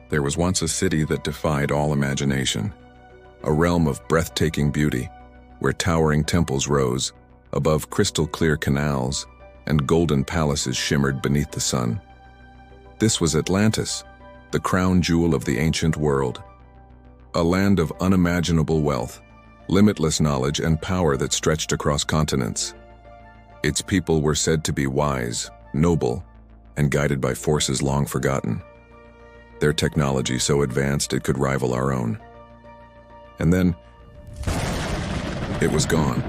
There was once a city that defied all imagination, a realm of breathtaking beauty, where towering temples rose, above crystal-clear canals, and golden palaces shimmered beneath the sun. This was Atlantis, the crown jewel of the ancient world. A land of unimaginable wealth, limitless knowledge, and power that stretched across continents. Its people were said to be wise, noble, and guided by forces long forgotten. Their technology so advanced it could rival our own. And then, it was gone.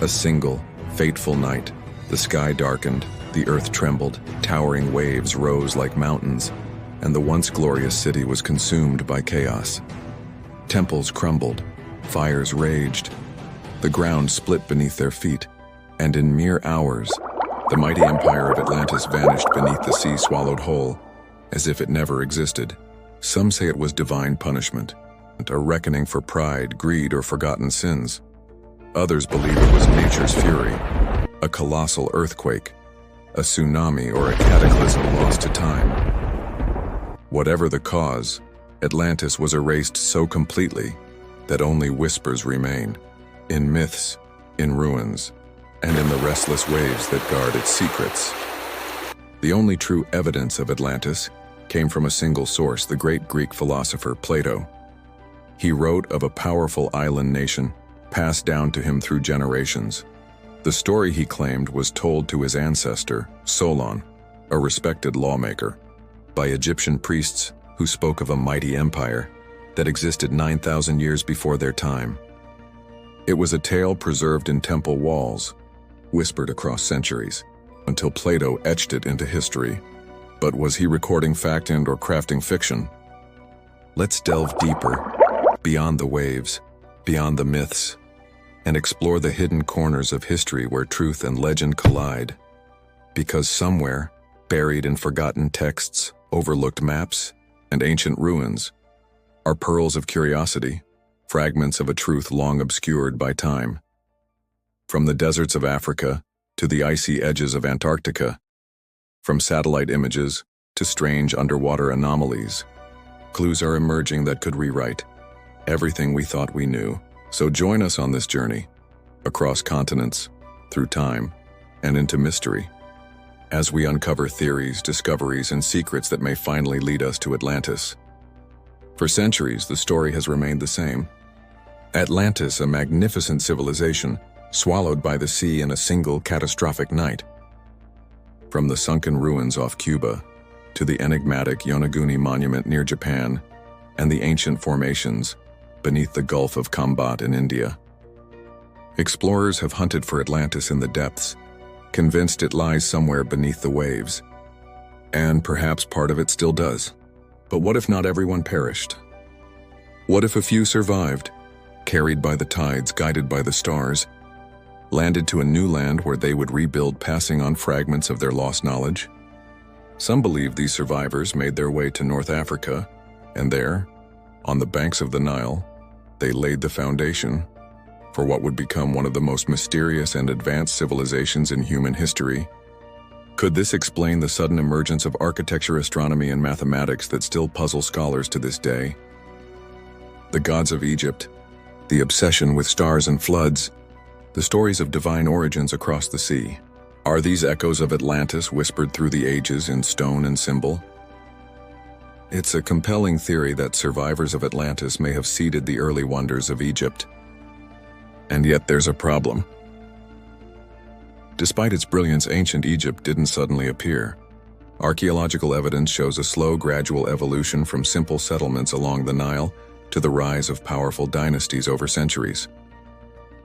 A single, fateful night. The sky darkened, the earth trembled, towering waves rose like mountains, and the once glorious city was consumed by chaos. Temples crumbled, fires raged, the ground split beneath their feet, and in mere hours, the mighty empire of Atlantis vanished beneath the sea swallowed whole, as if it never existed. Some say it was divine punishment, a reckoning for pride, greed, or forgotten sins. Others believe it was nature's fury, a colossal earthquake, a tsunami, or a cataclysm lost to time. Whatever the cause, Atlantis was erased so completely that only whispers remain, in myths, in ruins, and in the restless waves that guard its secrets. The only true evidence of Atlantis came from a single source, the great Greek philosopher Plato. He wrote of a powerful island nation, passed down to him through generations. The story, he claimed, was told to his ancestor, Solon, a respected lawmaker, by Egyptian priests who spoke of a mighty empire that existed 9,000 years before their time. It was a tale preserved in temple walls, whispered across centuries, until Plato etched it into history. But was he recording fact and/or crafting fiction? Let's delve deeper, beyond the waves, beyond the myths, and explore the hidden corners of history where truth and legend collide. Because somewhere, buried in forgotten texts, overlooked maps, and ancient ruins, are pearls of curiosity, fragments of a truth long obscured by time. From the deserts of Africa to the icy edges of Antarctica, from satellite images to strange underwater anomalies, clues are emerging that could rewrite everything we thought we knew. So join us on this journey, across continents, through time, and into mystery, as we uncover theories, discoveries, and secrets that may finally lead us to Atlantis. For centuries, the story has remained the same. Atlantis, a magnificent civilization, swallowed by the sea in a single catastrophic night. From the sunken ruins off Cuba, to the enigmatic Yonaguni monument near Japan, and the ancient formations beneath the Gulf of Kambat in India. Explorers have hunted for Atlantis in the depths, convinced it lies somewhere beneath the waves. And perhaps part of it still does. But what if not everyone perished? What if a few survived, carried by the tides, guided by the stars, landed to a new land where they would rebuild, passing on fragments of their lost knowledge? Some believe these survivors made their way to North Africa, and there, on the banks of the Nile, they laid the foundation for what would become one of the most mysterious and advanced civilizations in human history. Could this explain the sudden emergence of architecture, astronomy, and mathematics that still puzzle scholars to this day? The gods of Egypt, the obsession with stars and floods, the stories of divine origins across the sea. Are these echoes of Atlantis whispered through the ages in stone and symbol? It's a compelling theory that survivors of Atlantis may have seeded the early wonders of Egypt. And yet there's a problem. Despite its brilliance, ancient Egypt didn't suddenly appear. Archaeological evidence shows a slow, gradual evolution from simple settlements along the Nile to the rise of powerful dynasties over centuries.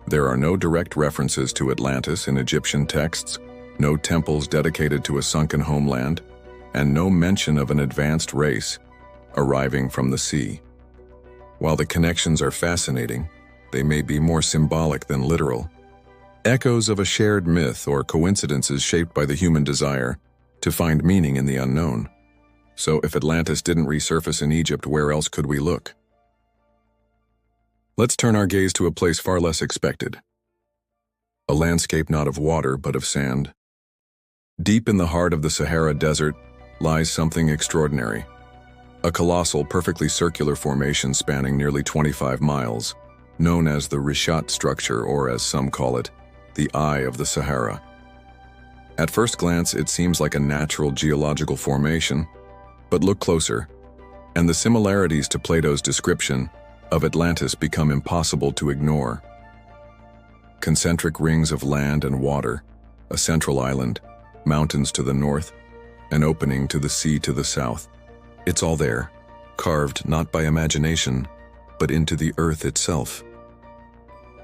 There are no direct references to Atlantis in Egyptian texts, no temples dedicated to a sunken homeland, and no mention of an advanced race arriving from the sea. While the connections are fascinating, they may be more symbolic than literal. Echoes of a shared myth or coincidences shaped by the human desire to find meaning in the unknown. So if Atlantis didn't resurface in Egypt, where else could we look? Let's turn our gaze to a place far less expected. A landscape not of water but of sand. Deep in the heart of the Sahara Desert lies something extraordinary. a colossal, perfectly circular formation spanning nearly 25 miles, known as the Richat Structure, or as some call it, the Eye of the Sahara. At first glance, it seems like a natural geological formation, but look closer, and the similarities to Plato's description of Atlantis become impossible to ignore. Concentric rings of land and water, a central island, mountains to the north, an opening to the sea to the south. It's all there, carved not by imagination, but into the earth itself.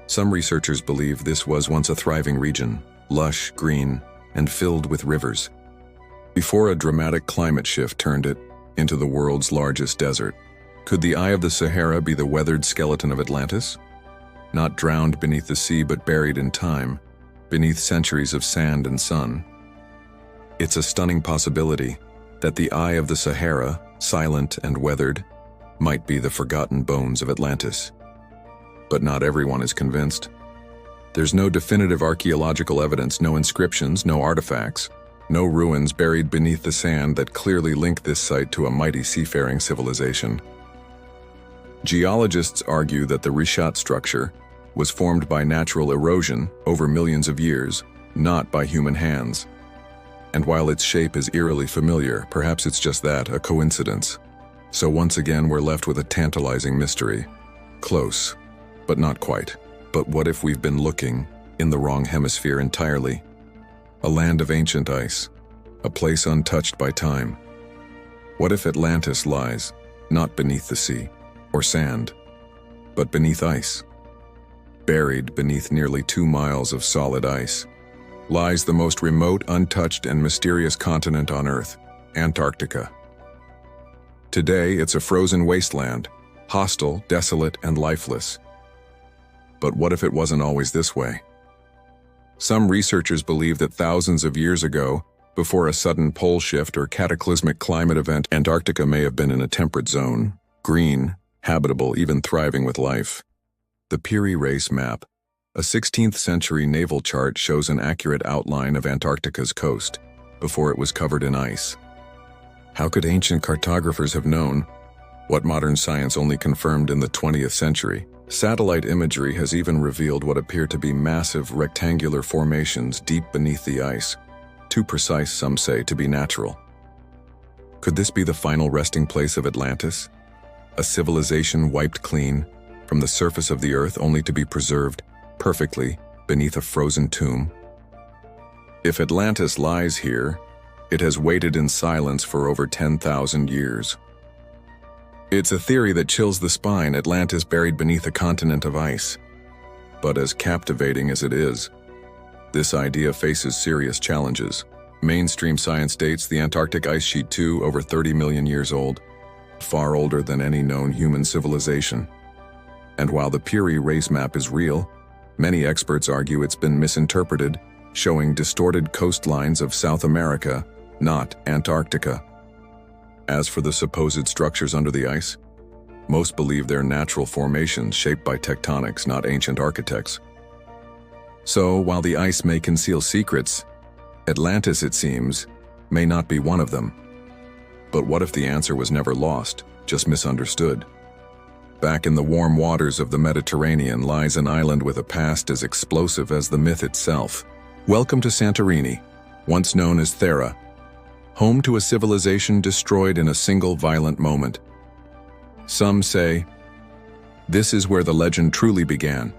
Some researchers believe this was once a thriving region, lush, green, and filled with rivers, before a dramatic climate shift turned it into the world's largest desert. Could the Eye of the Sahara be the weathered skeleton of Atlantis? Not drowned beneath the sea, but buried in time, beneath centuries of sand and sun. It's a stunning possibility that the Eye of the Sahara, silent and weathered, might be the forgotten bones of Atlantis. But not everyone is convinced. There's no definitive archaeological evidence, no inscriptions, no artifacts, no ruins buried beneath the sand that clearly link this site to a mighty seafaring civilization. Geologists argue that the Richat Structure was formed by natural erosion over millions of years, not by human hands. And while its shape is eerily familiar, perhaps it's just that, a coincidence. So once again, we're left with a tantalizing mystery. Close, but not quite. But what if we've been looking in the wrong hemisphere entirely? A land of ancient ice, a place untouched by time. What if Atlantis lies not beneath the sea or sand, but beneath ice? Buried beneath nearly 2 miles of solid ice lies the most remote, untouched, and mysterious continent on Earth, Antarctica. Today, it's a frozen wasteland, hostile, desolate, and lifeless. But what if it wasn't always this way? Some researchers believe that thousands of years ago, before a sudden pole shift or cataclysmic climate event, Antarctica may have been in a temperate zone, green, habitable, even thriving with life. The Piri Reis map, a 16th century naval chart, shows an accurate outline of Antarctica's coast before it was covered in ice. How could ancient cartographers have known what modern science only confirmed in the 20th century? Satellite imagery has even revealed what appear to be massive rectangular formations deep beneath the ice, too precise, some say, to be natural. Could this be the final resting place of Atlantis? A civilization wiped clean from the surface of the earth only to be preserved perfectly beneath a frozen tomb? If Atlantis lies here, it has waited in silence for over 10,000 years. It's a theory that chills the spine, Atlantis buried beneath a continent of ice. But as captivating as it is, this idea faces serious challenges. Mainstream science dates the Antarctic ice sheet to over 30 million years old, far older than any known human civilization. And while the Piri Reis map is real, many experts argue it's been misinterpreted, showing distorted coastlines of South America, not Antarctica. As for the supposed structures under the ice, most believe they're natural formations shaped by tectonics, not ancient architects. So, while the ice may conceal secrets, Atlantis, it seems, may not be one of them. But what if the answer was never lost, just misunderstood? Back in the warm waters of the Mediterranean lies an island with a past as explosive as the myth itself. Welcome to Santorini, once known as Thera, home to a civilization destroyed in a single violent moment. Some say, this is where the legend truly began.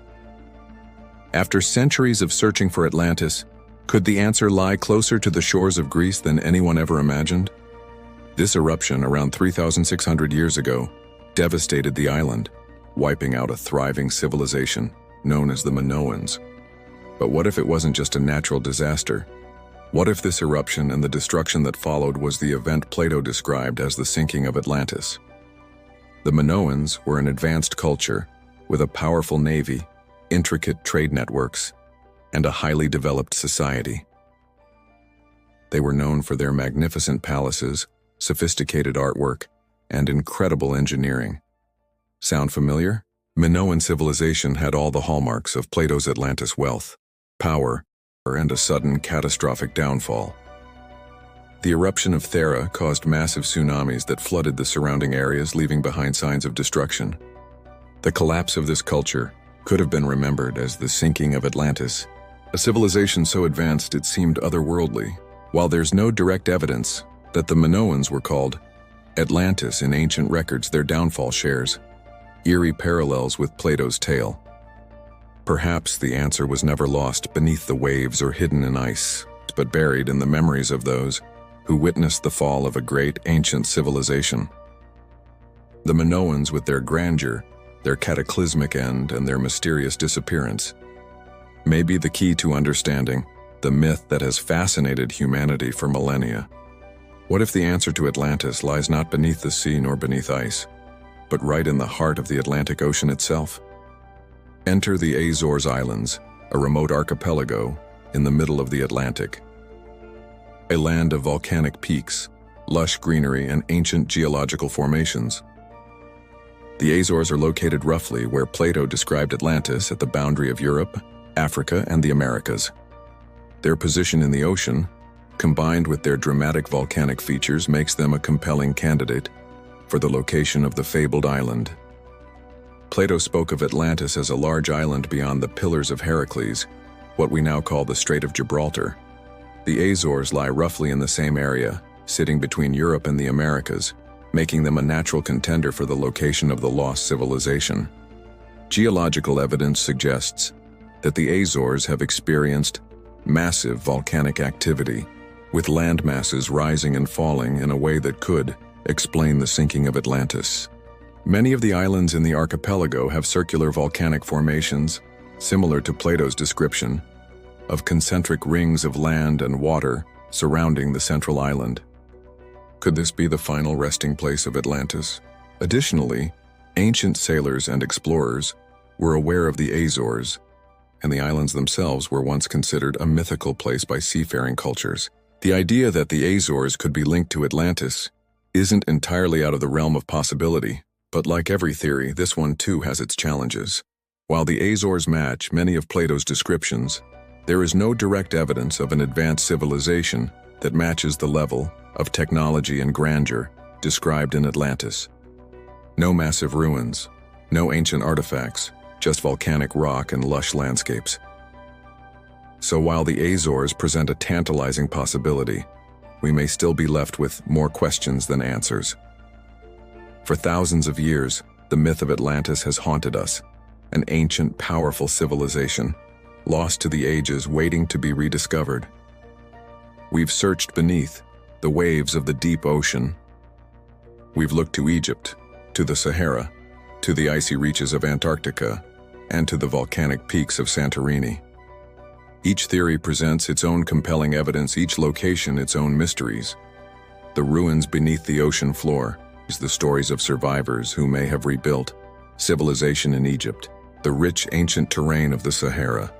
After centuries of searching for Atlantis, could the answer lie closer to the shores of Greece than anyone ever imagined? This eruption, around 3,600 years ago, devastated the island, wiping out a thriving civilization known as the Minoans. But what if it wasn't just a natural disaster? What if this eruption and the destruction that followed was the event Plato described as the sinking of Atlantis? The Minoans were an advanced culture with a powerful navy, intricate trade networks, and a highly developed society. They were known for their magnificent palaces, sophisticated artwork, and incredible engineering. Sound familiar? Minoan civilization had all the hallmarks of Plato's Atlantis: wealth, power, and a sudden catastrophic downfall. The eruption of Thera caused massive tsunamis that flooded the surrounding areas, leaving behind signs of destruction. The collapse of this culture could have been remembered as the sinking of Atlantis, a civilization so advanced it seemed otherworldly. While there's no direct evidence that the Minoans were called Atlantis in ancient records, their downfall shares eerie parallels with Plato's tale. Perhaps the answer was never lost beneath the waves or hidden in ice, but buried in the memories of those who witnessed the fall of a great ancient civilization. The Minoans, with their grandeur, their cataclysmic end, and their mysterious disappearance, may be the key to understanding the myth that has fascinated humanity for millennia. What if the answer to Atlantis lies not beneath the sea nor beneath ice, but right in the heart of the Atlantic Ocean itself? Enter the Azores Islands, a remote archipelago in the middle of the Atlantic. A land of volcanic peaks, lush greenery, and ancient geological formations. The Azores are located roughly where Plato described Atlantis, at the boundary of Europe, Africa, and the Americas. Their position in the ocean, combined with their dramatic volcanic features, makes them a compelling candidate for the location of the fabled island. Plato spoke of Atlantis as a large island beyond the Pillars of Heracles, what we now call the Strait of Gibraltar. The Azores lie roughly in the same area, sitting between Europe and the Americas, making them a natural contender for the location of the lost civilization. Geological evidence suggests that the Azores have experienced massive volcanic activity, with land masses rising and falling in a way that could explain the sinking of Atlantis. Many of the islands in the archipelago have circular volcanic formations, similar to Plato's description of concentric rings of land and water surrounding the central island. Could this be the final resting place of Atlantis? Additionally, ancient sailors and explorers were aware of the Azores, and the islands themselves were once considered a mythical place by seafaring cultures. The idea that the Azores could be linked to Atlantis isn't entirely out of the realm of possibility, but like every theory, this one too has its challenges. While the Azores match many of Plato's descriptions, there is no direct evidence of an advanced civilization that matches the level of technology and grandeur described in Atlantis. No massive ruins, no ancient artifacts, just volcanic rock and lush landscapes. So while the Azores present a tantalizing possibility, we may still be left with more questions than answers. For thousands of years, the myth of Atlantis has haunted us, an ancient, powerful civilization, lost to the ages, waiting to be rediscovered. We've searched beneath the waves of the deep ocean. We've looked to Egypt, to the Sahara, to the icy reaches of Antarctica, and to the volcanic peaks of Santorini. Each theory presents its own compelling evidence, each location its own mysteries. The ruins beneath the ocean floor is the stories of survivors who may have rebuilt civilization in Egypt, the rich ancient terrain of the Sahara,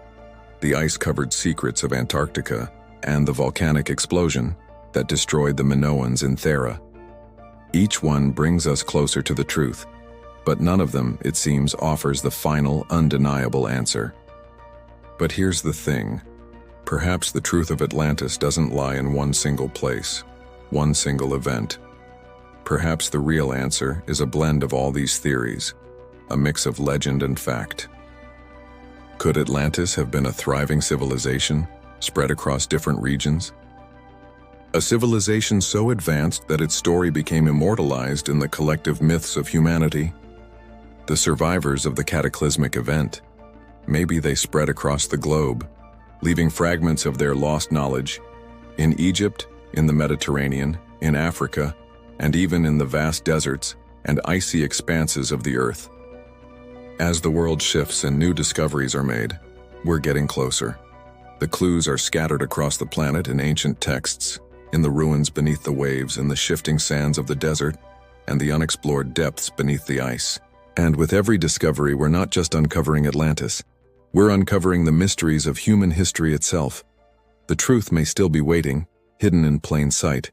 the ice-covered secrets of Antarctica, and the volcanic explosion that destroyed the Minoans in Thera. Each one brings us closer to the truth, but none of them, it seems, offers the final, undeniable answer. But here's the thing. Perhaps the truth of Atlantis doesn't lie in one single place, one single event. Perhaps the real answer is a blend of all these theories, a mix of legend and fact. Could Atlantis have been a thriving civilization, spread across different regions? A civilization so advanced that its story became immortalized in the collective myths of humanity? The survivors of the cataclysmic event, maybe they spread across the globe, leaving fragments of their lost knowledge in Egypt, in the Mediterranean, in Africa, and even in the vast deserts and icy expanses of the earth. As the world shifts and new discoveries are made, we're getting closer. The clues are scattered across the planet in ancient texts, in the ruins beneath the waves, in the shifting sands of the desert, and the unexplored depths beneath the ice. And with every discovery, we're not just uncovering Atlantis, we're uncovering the mysteries of human history itself. The truth may still be waiting, hidden in plain sight,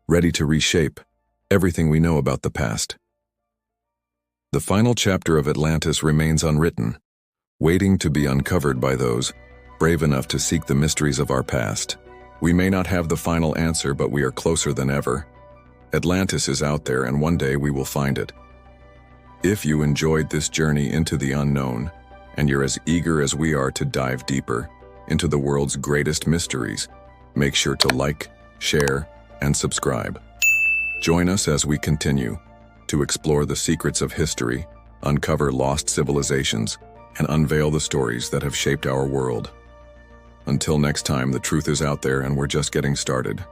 ready to reshape everything we know about the past. The final chapter of Atlantis remains unwritten, waiting to be uncovered by those brave enough to seek the mysteries of our past. We may not have the final answer, but we are closer than ever. Atlantis is out there, and one day we will find it. If you enjoyed this journey into the unknown, and you're as eager as we are to dive deeper into the world's greatest mysteries, make sure to like, share, and subscribe. Join us as we continue to explore the secrets of history, uncover lost civilizations, and unveil the stories that have shaped our world. Until next time, the truth is out there and we're just getting started.